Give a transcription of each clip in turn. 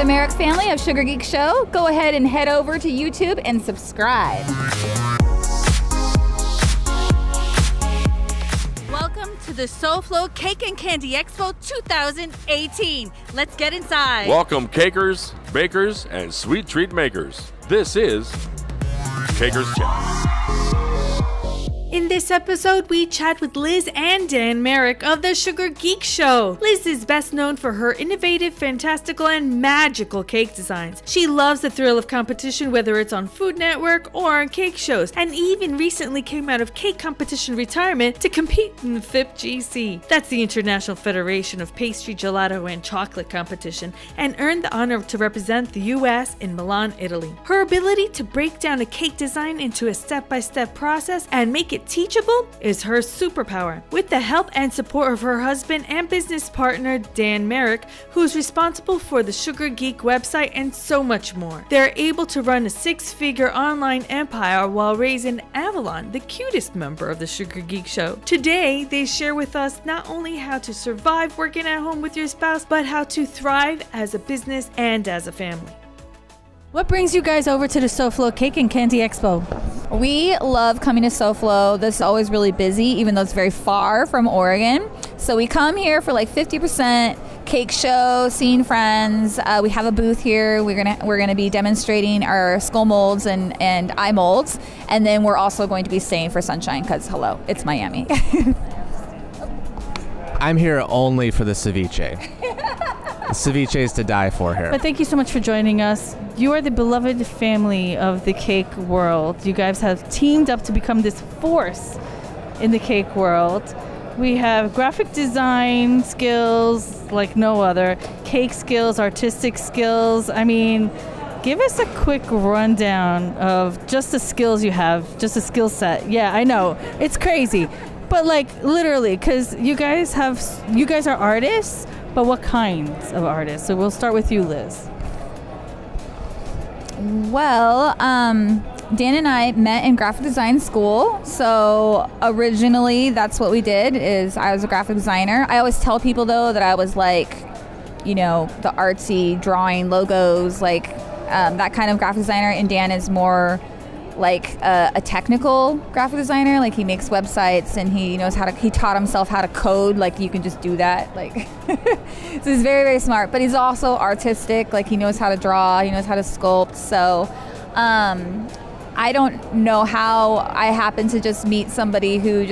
the Marek Family of Sugar Geek Show. Go ahead and head over to YouTube and subscribe. Welcome to the SoFlo Cake and Candy Expo 2018. Let's get inside. Welcome, cakers, bakers, and sweet treat makers. This is Cakers Chat. In this episode, we chat with Liz and Dan Merrick of the Sugar Geek Show. Liz is best known for her innovative, fantastical, and magical cake designs. She loves the thrill of competition, whether it's on Food Network or on cake shows, and even recently came out of cake competition retirement to compete in the FIPGC. That's the International Federation of Pastry, Gelato, and Chocolate Competition, and earned the honor to represent the US in Milan, Italy. Her ability to break down a cake design into a step-by-step process and make it teachable is her superpower. With the help and support of her husband and business partner Dan Marek, who is responsible for the Sugar Geek website and so much more, they're able to run a 6-figure online empire while raising Avalon, the cutest member of the Sugar Geek Show. Today, they share with us not only how to survive working at home with your spouse, but how to thrive as a business and as a family. What brings you guys over to the SoFlo Cake and Candy Expo? We love coming to SoFlo. This is always really busy, even though it's very far from Oregon. So we come here for like 50% cake show, seeing friends. We have a booth here. We're gonna be demonstrating our skull molds and eye molds, and then we're also going to be staying for sunshine because hello, it's Miami. I'm here only for the ceviche. The ceviche is to die for here. But thank you so much for joining us. You are the beloved family of the cake world. You guys have teamed up to become this force in the cake world. We have graphic design skills like no other, cake skills, artistic skills. I mean, give us a quick rundown of just the skills you have, just a skill set. Yeah, I know, it's crazy. But like literally, because you guys are artists, but what kinds of artists? So we'll start with you, Liz. Well, Dan and I met in graphic design school. So originally that's what we did is I was a graphic designer. I always tell people though that I was like, you know, the artsy drawing logos, like that kind of graphic designer, and Dan is more like a technical graphic designer. Like he makes websites and he taught himself how to code. Like you can just do that. Like, so he's very, very smart, but he's also artistic. Like he knows how to draw, he knows how to sculpt. So, I don't know how I happen to just meet somebody who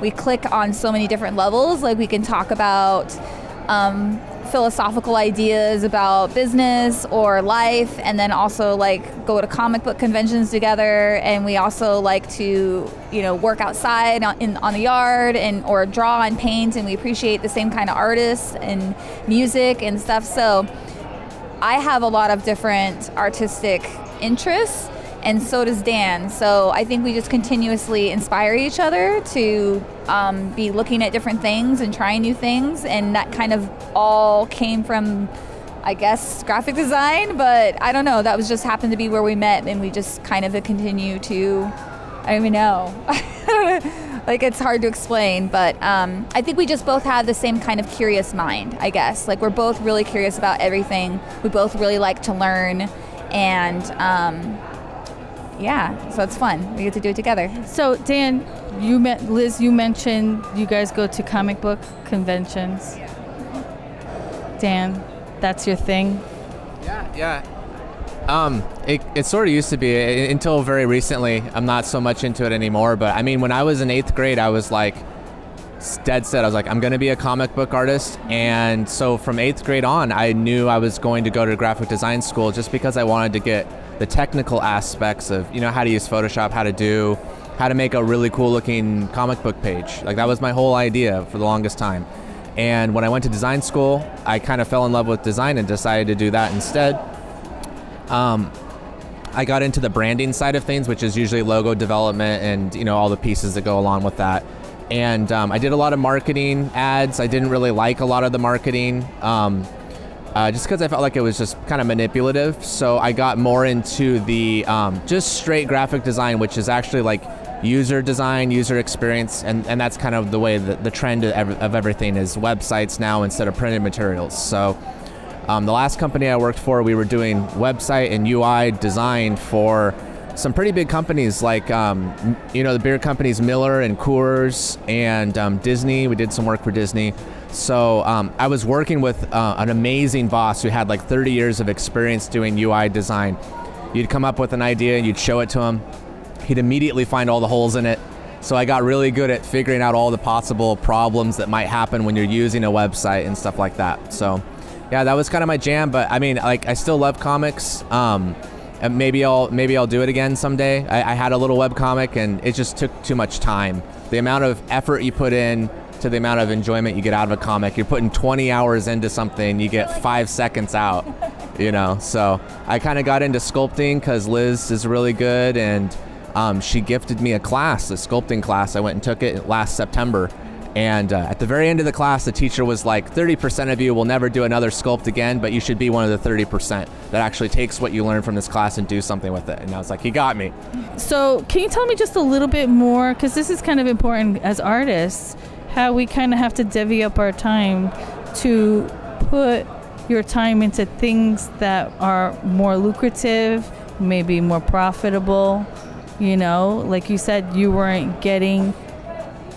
we click on so many different levels. Like we can talk about, philosophical ideas about business or life, and then also like go to comic book conventions together, and we also like to work outside on the yard or draw and paint, and we appreciate the same kind of artists and music and stuff. So I have a lot of different artistic interests, and so does Dan. So I think we just continuously inspire each other to be looking at different things and trying new things. And that kind of all came from, I guess, graphic design. But I don't know, that was just happened to be where we met, and we just kind of continue to, I don't even know. Like it's hard to explain, but I think we just both have the same kind of curious mind, I guess. Like we're both really curious about everything. We both really like to learn, and yeah, so it's fun. We get to do it together. So Dan, you met Liz. You mentioned you guys go to comic book conventions. Dan, that's your thing. Yeah. It sort of used to be until very recently. I'm not so much into it anymore. But I mean, when I was in 8th grade, I was like dead set. I was like, I'm going to be a comic book artist. And so from 8th grade on, I knew I was going to go to graphic design school just because I wanted to get the technical aspects of, how to use Photoshop, how to make a really cool looking comic book page. Like that was my whole idea for the longest time. And when I went to design school, I kind of fell in love with design and decided to do that instead. I got into the branding side of things, which is usually logo development and, all the pieces that go along with that. And I did a lot of marketing ads. I didn't really like a lot of the marketing. Just because I felt like it was just kind of manipulative. So I got more into the just straight graphic design, which is actually like user design, user experience, and that's kind of the way that the trend of everything is websites now instead of printed materials. So The last company I worked for, we were doing website and UI design for some pretty big companies like, the beer companies Miller and Coors and Disney. We did some work for Disney. So I was working with an amazing boss who had like 30 years of experience doing UI design. You'd come up with an idea and you'd show it to him. He'd immediately find all the holes in it. So I got really good at figuring out all the possible problems that might happen when you're using a website and stuff like that. So yeah, that was kind of my jam. But I mean, like, I still love comics. And maybe I'll do it again someday. I had a little webcomic and it just took too much time. The amount of effort you put in to the amount of enjoyment you get out of a comic, you're putting 20 hours into something, you get 5 seconds out, So I kind of got into sculpting because Liz is really good, and she gifted me a sculpting class. I went and took it last September. And at the very end of the class, the teacher was like, 30% of you will never do another sculpt again, but you should be one of the 30% that actually takes what you learn from this class and do something with it. And I was like, he got me. So can you tell me just a little bit more, because this is kind of important as artists, how we kind of have to divvy up our time to put your time into things that are more lucrative, maybe more profitable. Like you said, you weren't getting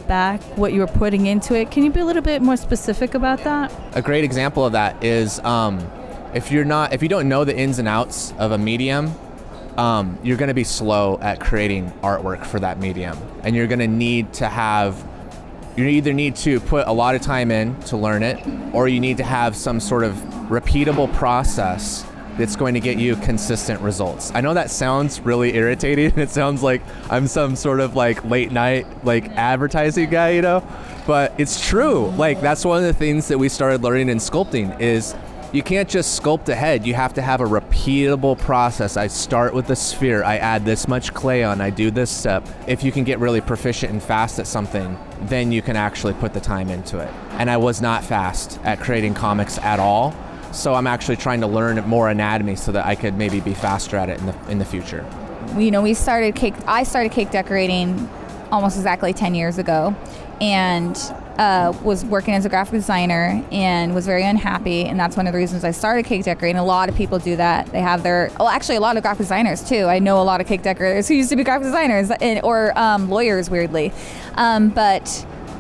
back what you were putting into it. Can you be a little bit more specific about that? A great example of that is if you don't know the ins and outs of a medium, you're going to be slow at creating artwork for that medium, and you're going to you either need to put a lot of time in to learn it, or you need to have some sort of repeatable process that's going to get you consistent results. I know that sounds really irritating. It sounds like I'm some sort of like late night like advertising guy, but it's true. Like, that's one of the things that we started learning in sculpting is you can't just sculpt a head. You have to have a repeatable process. I start with a sphere. I add this much clay on. I do this step. If you can get really proficient and fast at something, then you can actually put the time into it. And I was not fast at creating comics at all. So I'm actually trying to learn more anatomy so that I could maybe be faster at it in the future. I started cake decorating almost exactly 10 years ago, and was working as a graphic designer and was very unhappy, and that's one of the reasons I started cake decorating. A lot of people do that. They have actually a lot of graphic designers too. I know a lot of cake decorators who used to be graphic designers or lawyers, weirdly. But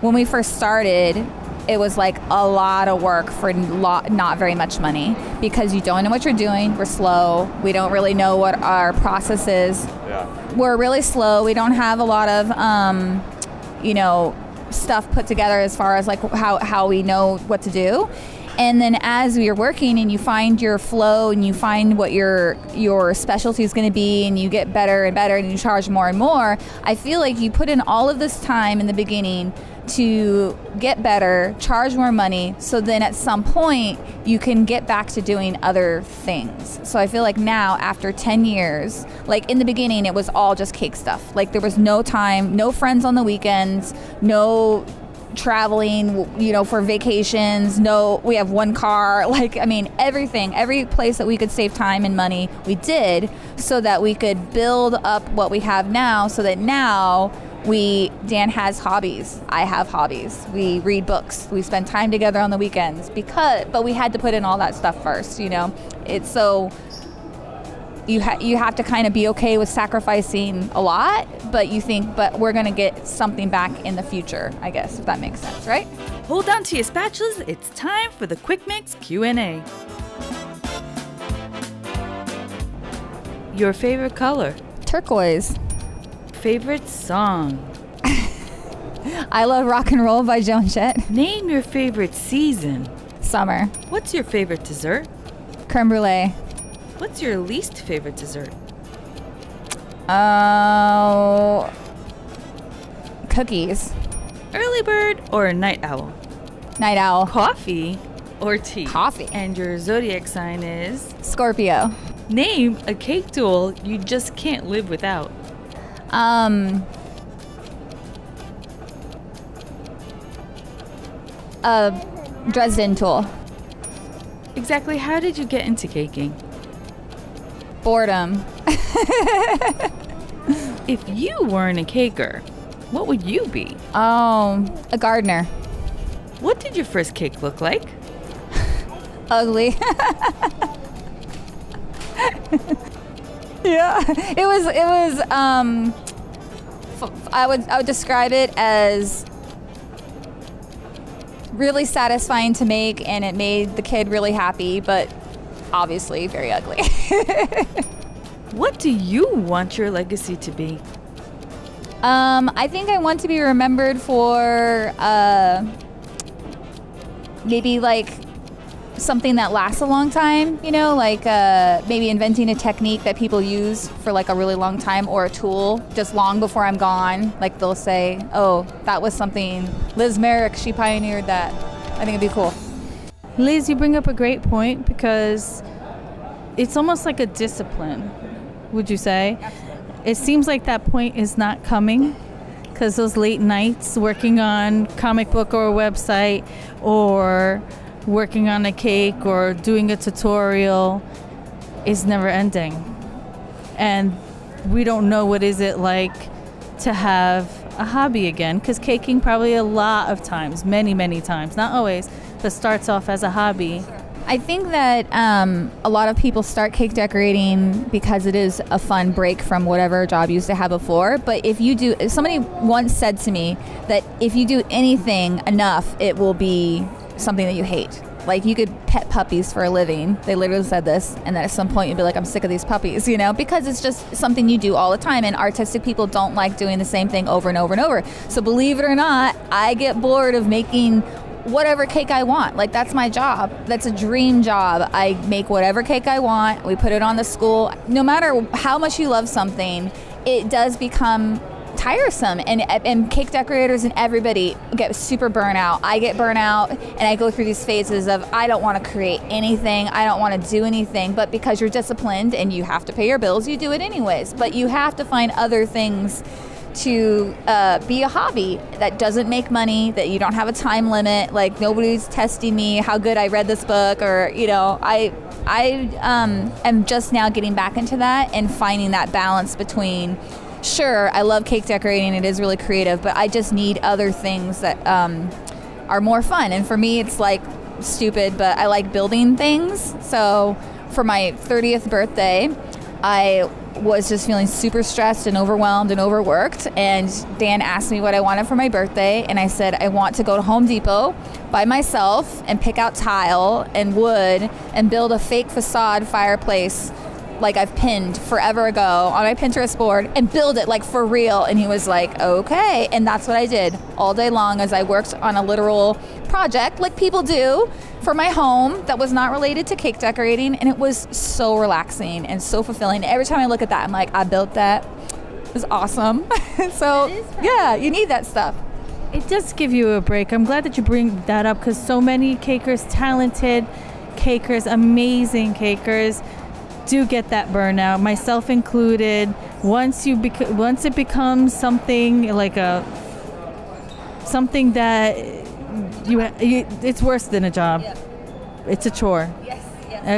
when we first started, it was like a lot of work for not very much money, because you don't know what you're doing. We're slow. We don't really know what our process is. Yeah. We're really slow. We don't have a lot of, stuff put together as far as like how we know what to do. And then as you're working and you find your flow and you find what your specialty is going to be, and you get better and better and you charge more and more, I feel like you put in all of this time in the beginning to get better, charge more money, so then at some point you can get back to doing other things. So I feel like now, after 10 years, like in the beginning it was all just cake stuff. Like there was no time, no friends on the weekends, no traveling, for vacations, we have one car, everything, every place that we could save time and money, we did, so that we could build up what we have now, so that now Dan has hobbies, I have hobbies, we read books, we spend time together on the weekends, but we had to put in all that stuff first, it's so you have to kind of be okay with sacrificing a lot, but we're going to get something back in the future, I guess, if that makes sense, right? Hold on to your spatulas. It's time for the Quick Mix Q&A. Your favorite color? Turquoise. Favorite song? I Love Rock and Roll by Joan Jett. Name your favorite season. Summer. What's your favorite dessert? Creme brulee. What's your least favorite dessert? Cookies. Early bird or night owl? Night owl. Coffee or tea? Coffee. And your zodiac sign is? Scorpio. Name a cake tool you just can't live without. A Dresden tool. Exactly how did you get into caking? Boredom. If you weren't a caker, what would you be? A gardener. What did your first cake look like? ugly. Yeah, it was I would describe it as really satisfying to make, and it made the kid really happy, but obviously very ugly. What do you want your legacy to be? I think I want to be remembered for maybe like something that lasts a long time, you know, like maybe inventing a technique that people use for like a really long time, or a tool just long before I'm gone. Like they'll say, oh, that was something Liz Merrick, she pioneered that. I think it'd be cool. Liz, you bring up a great point, because it's almost like a discipline, would you say? It seems like that point is not coming, because those late nights working on comic book or a website, or working on a cake or doing a tutorial is never ending. And we don't know what is it like to have a hobby again, because caking probably a lot of times, many times, not always, but starts off as a hobby. I think that a lot of people start cake decorating because it is a fun break from whatever job you used to have before. But if somebody once said to me that if you do anything enough, it will be something that you hate. Like you could pet puppies for a living. They literally said this, and then at some point you'd be like, I'm sick of these puppies, you know, because it's just something you do all the time, and artistic people don't like doing the same thing over and over and over. So believe it or not, I get bored of making whatever cake I want. Like that's my job. That's a dream job. I make whatever cake I want. We put it on the school. No matter how much you love something, it does become tiresome, and cake decorators and everybody get super burnout. I get burnout, and I go through these phases of I don't want to create anything, I don't want to do anything, but because you're disciplined and you have to pay your bills, you do it anyways. But you have to find other things to be a hobby that doesn't make money, that you don't have a time limit, like nobody's testing me how good I read this book, or you know, I am just now getting back into that and finding that balance between, sure, I love cake decorating, it is really creative, but I just need other things that are more fun. And for me, it's like stupid, but I like building things. So for my 30th birthday, I was just feeling super stressed and overwhelmed and overworked, and Dan asked me what I wanted for my birthday, and I said I want to go to Home Depot by myself and pick out tile and wood and build a fake facade fireplace like I've pinned forever ago on my Pinterest board, and build it like for real. And he was like, okay. And that's what I did all day long, as I worked on a literal project like people do for my home that was not related to cake decorating. And it was so relaxing and so fulfilling. Every time I look at that, I'm like, I built that. It was awesome. So yeah, you need that stuff. It does give you a break. I'm glad that you bring that up, because so many cakers, talented cakers, amazing cakers, do get that burnout, myself included. Once it becomes something like something that it's worse than a job. Yeah. It's a chore. Yes.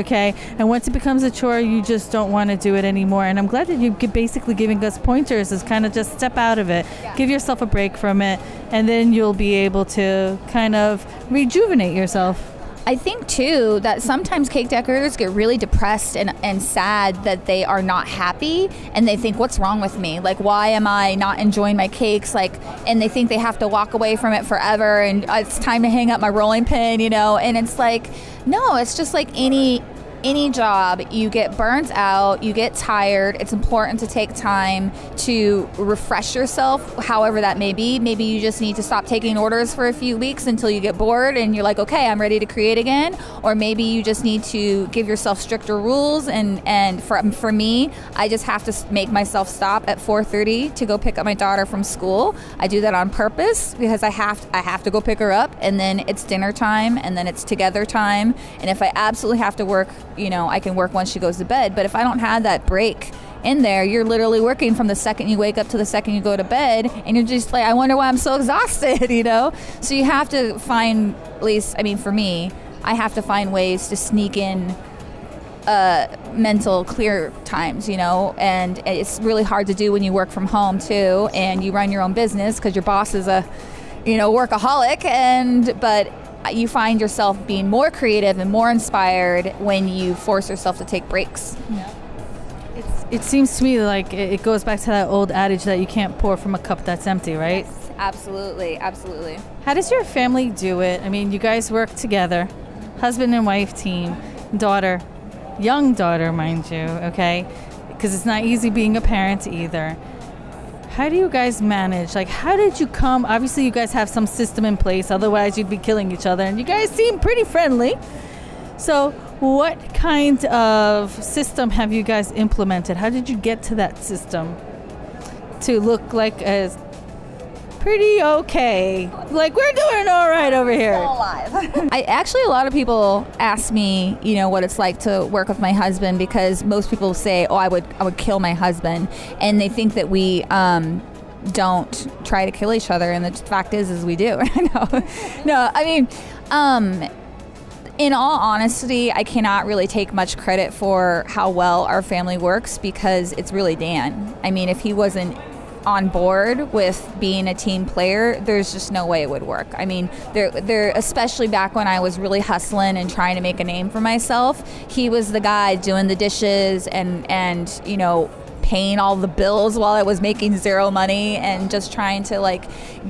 Okay, and once it becomes a chore, you just don't want to do it anymore. And I'm glad that you're basically giving us pointers as kind of just step out of it, give yourself a break from it, and then you'll be able to kind of rejuvenate yourself. I think too that sometimes cake decorators get really depressed and sad that they are not happy, and they think, what's wrong with me? Like, why am I not enjoying my cakes? Like, and they think they have to walk away from it forever, and it's time to hang up my rolling pin, you know. And it's like, no, it's just like any job. You get burnt out, you get tired. It's important to take time to refresh yourself, however that may be. Maybe you just need to stop taking orders for a few weeks until you get bored and you're like, okay, I'm ready to create again. Or maybe you just need to give yourself stricter rules. And for me, I just have to make myself stop at 4:30 to go pick up my daughter from school. I do that on purpose because I have to go pick her up, and then it's dinner time, and then it's together time. And if I absolutely have to work, you know, I can work once she goes to bed. But if I don't have that break in there, you're literally working from the second you wake up to the second you go to bed, and you're just like, I wonder why I'm so exhausted, you know? So you have to find, at least, I mean, for me, I have to find ways to sneak in mental clear times, you know, and it's really hard to do when you work from home too, and you run your own business because your boss is a, you know, workaholic, but you find yourself being more creative and more inspired when you force yourself to take breaks. It seems to me like it goes back to that old adage that you can't pour from a cup that's empty, right? Yes, absolutely. How does your family do it? I mean, you guys work together, husband and wife team, daughter, young daughter, mind you, okay? Because it's not easy being a parent either. How do you guys manage? Like, how did you come? Obviously, you guys have some system in place, otherwise you'd be killing each other, and you guys seem pretty friendly. So what kind of system have you guys implemented? How did you get to that system to look like as pretty okay? Like, we're doing all right over here. Still alive. A lot of people ask me, what it's like to work with my husband, because most people say, I would kill my husband, and they think that we don't try to kill each other, and the fact is we do. No, I mean, in all honesty, I cannot really take much credit for how well our family works, because it's really Dan. I mean, if he wasn't on board with being a team player, there's just no way it would work. I mean, there, especially back when I was really hustling and trying to make a name for myself, he was the guy doing the dishes and paying all the bills while I was making zero money and just trying to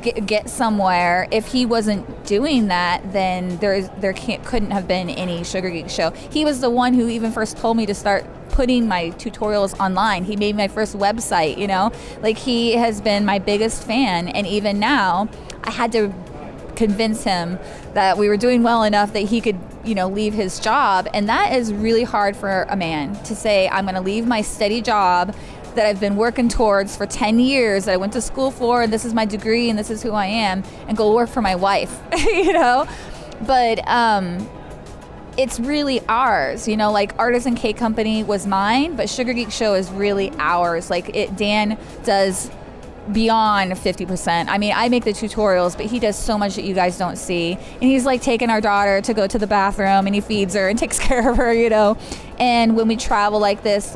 get somewhere. If he wasn't doing that, then couldn't have been any Sugar Geek show. He was the one who even first told me to start putting my tutorials online. He made my first website, he has been my biggest fan. And even now, I had to convince him that we were doing well enough that he could leave his job. And that is really hard for a man to say, I'm going to leave my steady job that I've been working towards for 10 years, that I went to school for, and this is my degree, and this is who I am, and go work for my wife, But it's really ours, Artisan Cake Company was mine, but Sugar Geek Show is really ours. Dan does beyond 50%. I mean, I make the tutorials, but he does so much that you guys don't see. And he's taking our daughter to go to the bathroom, and he feeds her and takes care of her, And when we travel like this,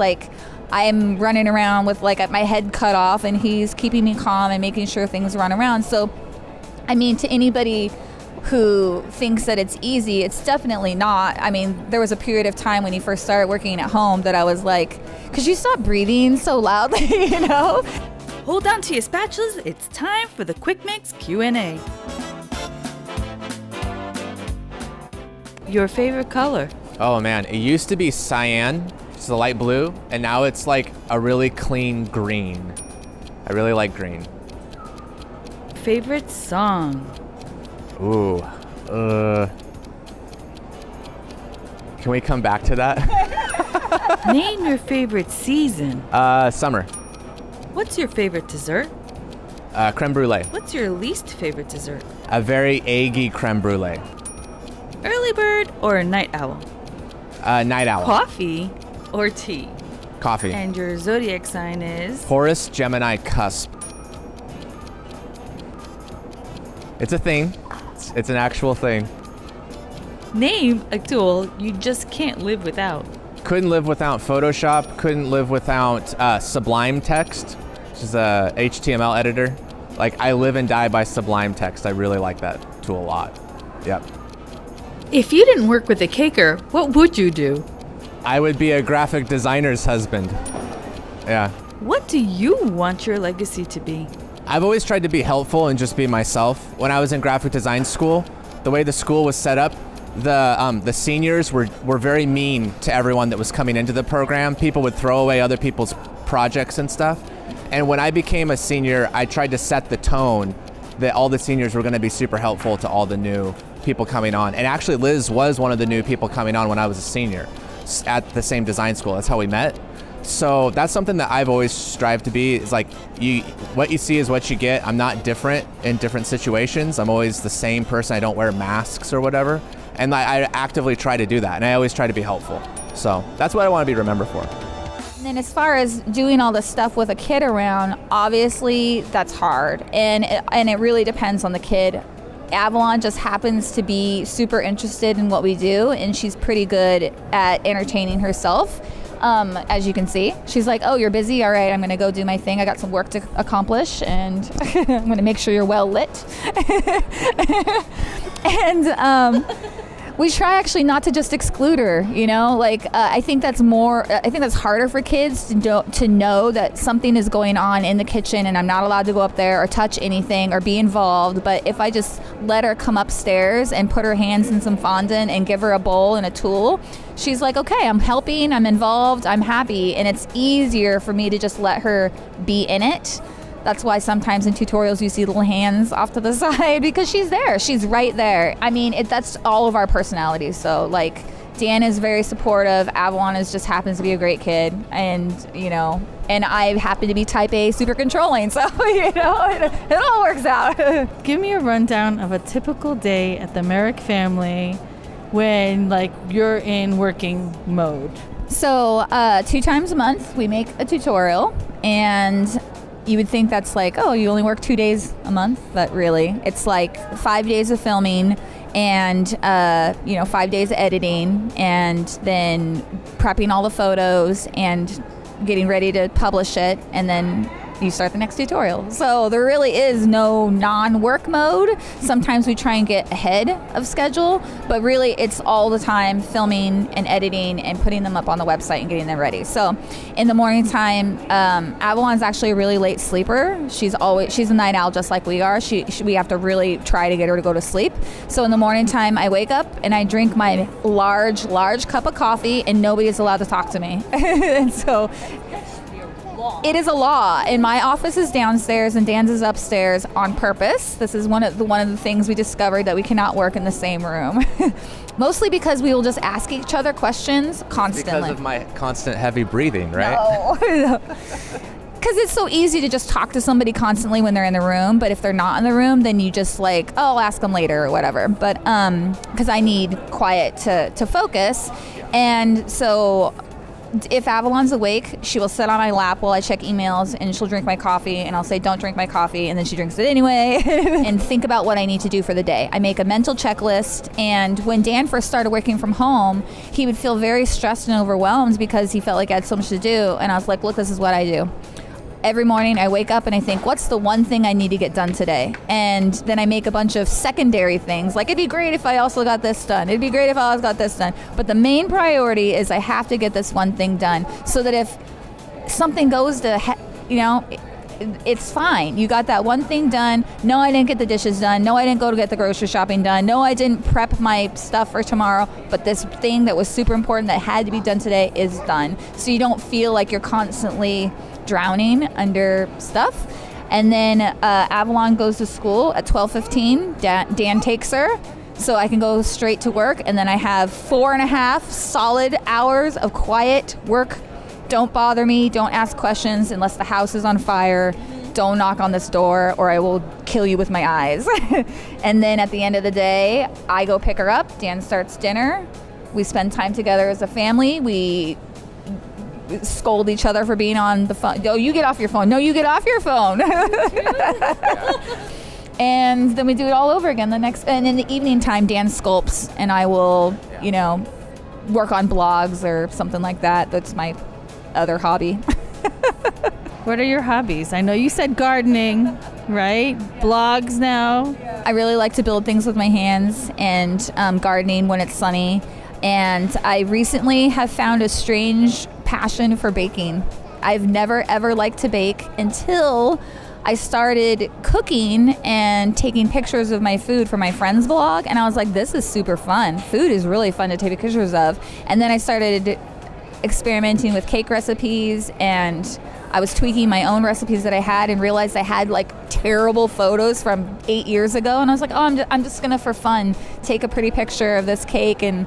I'm running around with my head cut off, and he's keeping me calm and making sure things run around. So, I mean, to anybody who thinks that it's easy, it's definitely not. I mean, there was a period of time when he first started working at home that I was like, could you stop breathing so loudly, Hold on to your spatulas. It's time for the Quick Mix Q&A. Your favorite color? Oh man, it used to be cyan, just a light blue, and now it's a really clean green. I really like green. Favorite song? Ooh, can we come back to that? Name your favorite season. Summer. What's your favorite dessert? Creme brulee. What's your least favorite dessert? A very eggy creme brulee. Early bird or night owl? Night owl. Coffee or tea? Coffee. And your zodiac sign is? Taurus, Gemini, cusp. It's a thing. It's an actual thing. Name a tool you just can't live without. Couldn't live without Photoshop. Couldn't live without Sublime Text, which is a HTML editor. I live and die by Sublime Text. I really like that tool a lot. Yep. If you didn't work with a caker, what would you do? I would be a graphic designer's husband. Yeah. What do you want your legacy to be? I've always tried to be helpful and just be myself. When I was in graphic design school, the way the school was set up, the seniors were very mean to everyone that was coming into the program. People would throw away other people's projects and stuff. And when I became a senior, I tried to set the tone that all the seniors were going to be super helpful to all the new people coming on. And actually, Liz was one of the new people coming on when I was a senior at the same design school. That's how we met. So that's something that I've always strived to be. Is what you see is what you get. I'm not different in different situations. I'm always the same person. I don't wear masks or whatever. And I actively try to do that. And I always try to be helpful. So that's what I want to be remembered for. And then as far as doing all this stuff with a kid around, obviously that's hard. And it really depends on the kid. Avalon just happens to be super interested in what we do, and she's pretty good at entertaining herself. As you can see, she's like, oh, you're busy? All right, I'm going to go do my thing. I got some work to accomplish, and I'm going to make sure you're well lit. And we try actually not to just exclude her, like I think that's harder for kids to know that something is going on in the kitchen and I'm not allowed to go up there or touch anything or be involved. But if I just let her come upstairs and put her hands in some fondant and give her a bowl and a tool, she's like, okay, I'm helping, I'm involved, I'm happy. And it's easier for me to just let her be in it. That's why sometimes in tutorials you see little hands off to the side, because she's there. She's right there. I mean, that's all of our personalities. So, like, Dan is very supportive. Avalon just happens to be a great kid. And, and I happen to be type A, super controlling. So, it all works out. Give me a rundown of a typical day at the Marek family when, like, you're in working mode. So, 2 times a month, we make a tutorial. And you would think that's like, oh, you only work 2 days a month, but really it's like 5 days of filming and 5 days of editing and then prepping all the photos and getting ready to publish it, and then you start the next tutorial. So there really is no non-work mode. Sometimes we try and get ahead of schedule, but really it's all the time filming and editing and putting them up on the website and getting them ready. So in the morning time, Avalon's actually a really late sleeper. She's a night owl just like we are. We have to really try to get her to go to sleep. So in the morning time, I wake up and I drink my large cup of coffee and nobody is allowed to talk to me. And so it is a law, and my office is downstairs and Dan's is upstairs on purpose. This is one of the things we discovered, that we cannot work in the same room. Mostly because we will just ask each other questions constantly. Because of my constant heavy breathing, right? No. Because it's so easy to just talk to somebody constantly when they're in the room, but if they're not in the room, then you just like, oh, I'll ask them later or whatever. But because I need quiet to focus, and so if Avalon's awake, she will sit on my lap while I check emails, and she'll drink my coffee, and I'll say, don't drink my coffee, and then she drinks it anyway, and think about what I need to do for the day. I make a mental checklist, and when Dan first started working from home, he would feel very stressed and overwhelmed because he felt like I had so much to do, and I was like, look, this is what I do. Every morning I wake up and I think, what's the one thing I need to get done today? And then I make a bunch of secondary things, like it'd be great if I also got this done. It'd be great if I also got this done. But the main priority is I have to get this one thing done, so that if something goes to, it's fine. You got that one thing done. No, I didn't get the dishes done. No, I didn't go to get the grocery shopping done. No, I didn't prep my stuff for tomorrow. But this thing that was super important that had to be done today is done. So you don't feel like you're constantly drowning under stuff. And then Avalon goes to school at 12:15. Dan takes her, so I can go straight to work. And then I have 4.5 solid hours of quiet work. Don't bother me. Don't ask questions unless the house is on fire. Don't knock on this door or I will kill you with my eyes. And then at the end of the day, I go pick her up. Dan starts dinner. We spend time together as a family. We scold each other for being on the phone. Oh, you get off your phone. No, you get off your phone. And then we do it all over again and in the evening time, Dan sculpts and I will, work on blogs or something like that. That's my other hobby. What are your hobbies? I know you said gardening, right? Blogs now. I really like to build things with my hands and gardening when it's sunny. And I recently have found a strange passion for baking. I've never ever liked to bake until I started cooking and taking pictures of my food for my friend's vlog, and I was like, this is super fun. Food is really fun to take pictures of. And then I started experimenting with cake recipes, and I was tweaking my own recipes that I had and realized I had like terrible photos from 8 years ago, and I was like, oh, I'm just gonna for fun take a pretty picture of this cake, and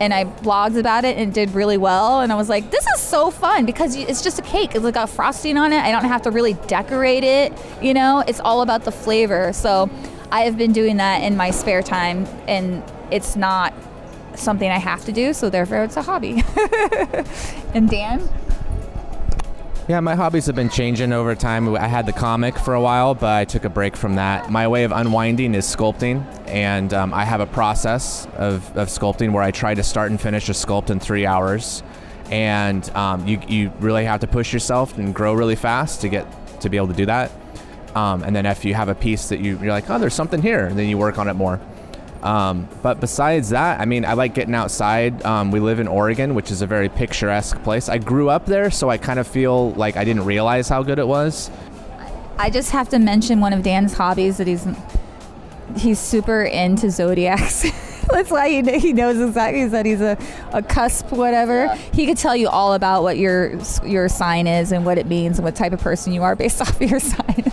I blogged about it and it did really well. And I was like, this is so fun because it's just a cake. It's got frosting on it. I don't have to really decorate it. It's all about the flavor. So I have been doing that in my spare time, and it's not something I have to do. So therefore it's a hobby. And Dan? Yeah, my hobbies have been changing over time. I had the comic for a while, but I took a break from that. My way of unwinding is sculpting, and I have a process of sculpting where I try to start and finish a sculpt in 3 hours. And you really have to push yourself and grow really fast to be able to do that. And then if you have a piece that you're like, oh, there's something here, and then you work on it more. But besides that, I mean, I like getting outside. We live in Oregon, which is a very picturesque place. I grew up there, so I kind of feel like I didn't realize how good it was. I just have to mention one of Dan's hobbies that he's super into Zodiacs. That's why he knows exactly that he's a cusp, whatever. Yeah. He could tell you all about what your sign is and what it means and what type of person you are based off of your sign.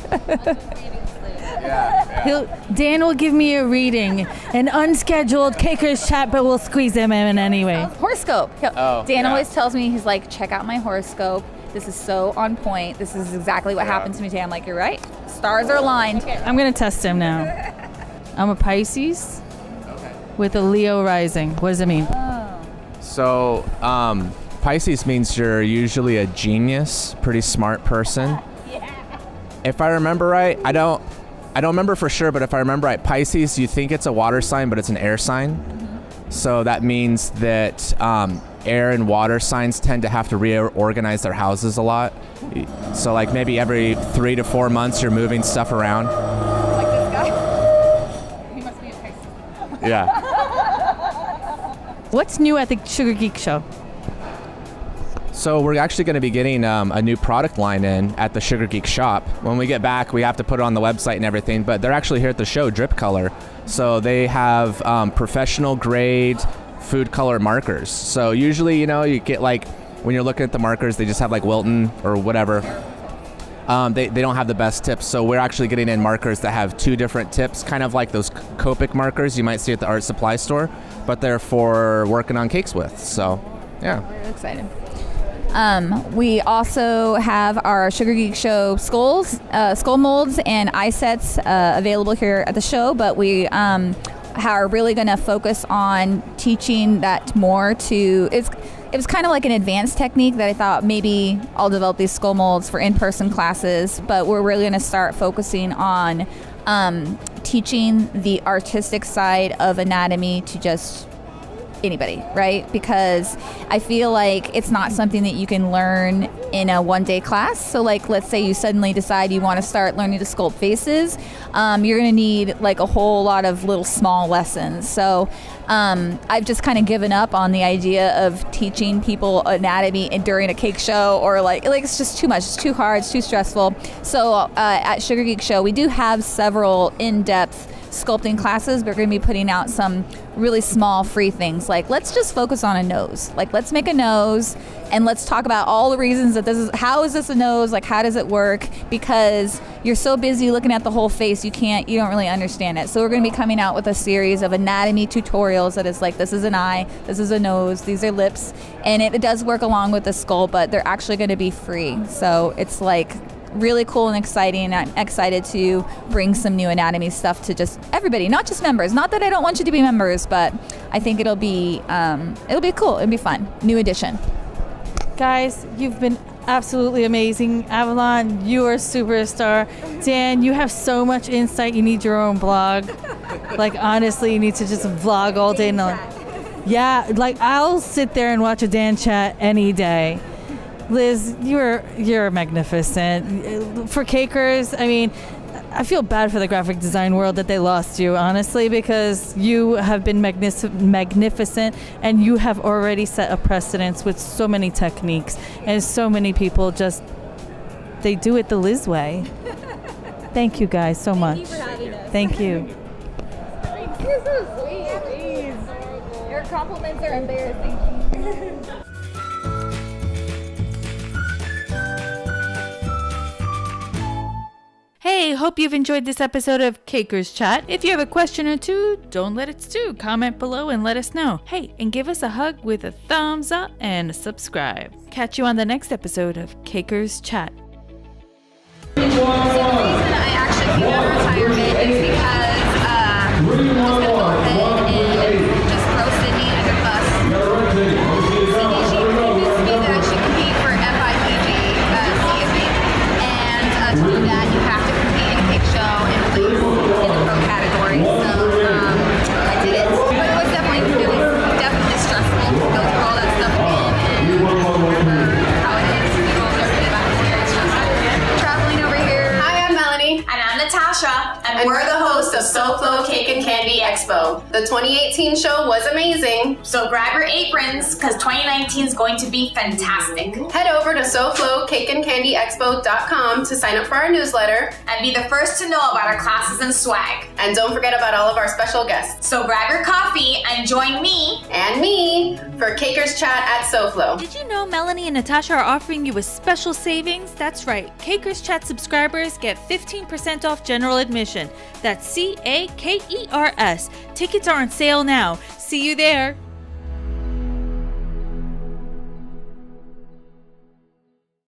Dan will give me a reading, an unscheduled Caker's chat, but we'll squeeze him in anyway. Horoscope. Dan always tells me, he's like, check out my horoscope. This is so on point. This is exactly what happened to me today. I'm like, you're right. Stars are aligned. Okay. I'm going to test him now. I'm a Pisces with a Leo rising. What does it mean? So, Pisces means you're usually a genius, pretty smart person. If I remember right, I don't remember for sure, but if I remember right, Pisces, you think it's a water sign, but it's an air sign. Mm-hmm. So that means that air and water signs tend to have to reorganize their houses a lot. So like maybe every 3 to 4 months, you're moving stuff around. Like this guy? He must be a Pisces. Yeah. What's new at the Sugar Geek show? So we're actually going to be getting a new product line in at the Sugar Geek shop. When we get back, we have to put it on the website and everything, but they're actually here at the show, Drip Color. So they have professional grade food color markers. So usually, you get like, when you're looking at the markers, they just have like Wilton or whatever. They don't have the best tips. So we're actually getting in markers that have 2 different tips, kind of like those Copic markers you might see at the art supply store, but they're for working on cakes with. So, yeah. We're excited. We also have our Sugar Geek Show skull molds and eye sets available here at the show, but we are really going to focus on teaching that more to... It was kind of like an advanced technique that I thought maybe I'll develop these skull molds for in-person classes, but we're really going to start focusing on teaching the artistic side of anatomy to just anybody, right? Because I feel like it's not something that you can learn in a one-day class. So like, let's say you suddenly decide you want to start learning to sculpt faces. You're going to need like a whole lot of little small lessons. So I've just kind of given up on the idea of teaching people anatomy during a cake show, or like it's just too much. It's too hard. It's too stressful. So at Sugar Geek Show, we do have several in-depth sculpting classes. We're going to be putting out some really small free things, like let's just focus on a nose. Like let's make a nose and let's talk about all the reasons that how is this a nose, like how does it work, because you're so busy looking at the whole face you don't really understand it. So we're going to be coming out with a series of anatomy tutorials that is like, this is an eye, this is a nose, these are lips, and it does work along with the skull, but they're actually going to be free. So it's like really cool and exciting. I'm excited to bring some new anatomy stuff to just everybody, not just members. Not that I don't want you to be members, but I think it'll be cool. It'll be fun. New edition. Guys, you've been absolutely amazing. Avalon, you are a superstar. Dan, you have so much insight. You need your own blog. Like honestly, you need to just vlog all day long. Yeah, like I'll sit there and watch a Dan chat any day. Liz, you're magnificent. For Cakers, I mean, I feel bad for the graphic design world that they lost you, honestly, because you have been magnificent, and you have already set a precedence with so many techniques, and so many people they do it the Liz way. Thank you guys so much. Thank you for having us. Thank you. You're so sweet. Jeez. Your compliments are embarrassing. Hey, hope you've enjoyed this episode of Caker's Chat. If you have a question or two, don't let it stew. Comment below and let us know. Hey, and give us a hug with a thumbs up and subscribe. Catch you on the next episode of Caker's Chat. So the reason I actually came out of retirement is because I'm just going to go ahead and just throw Sydney under the bus. Sydney, she convinced me that I should compete for FIPG CFB. And to do that, you have to compete in a cake show and place in the pro category. So I did it. But it was definitely stressful to go through all that stuff again and remember how it is. People don't really about it. It's stressful. Traveling over here. Hi, I'm Melanie. And I'm Natasha, And we're the hosts of Candy Expo. The 2018 show was amazing. So grab your aprons, because 2019 is going to be fantastic. Head over to SoFlo cakeandcandyexpo.com to sign up for our newsletter. And be the first to know about our classes and swag. And don't forget about all of our special guests. So grab your coffee and join me and me for Cakers Chat at SoFlo. Did you know Melanie and Natasha are offering you a special savings? That's right. Cakers Chat subscribers get 15% off general admission. That's CAKERS. Tickets are on sale now. See you there.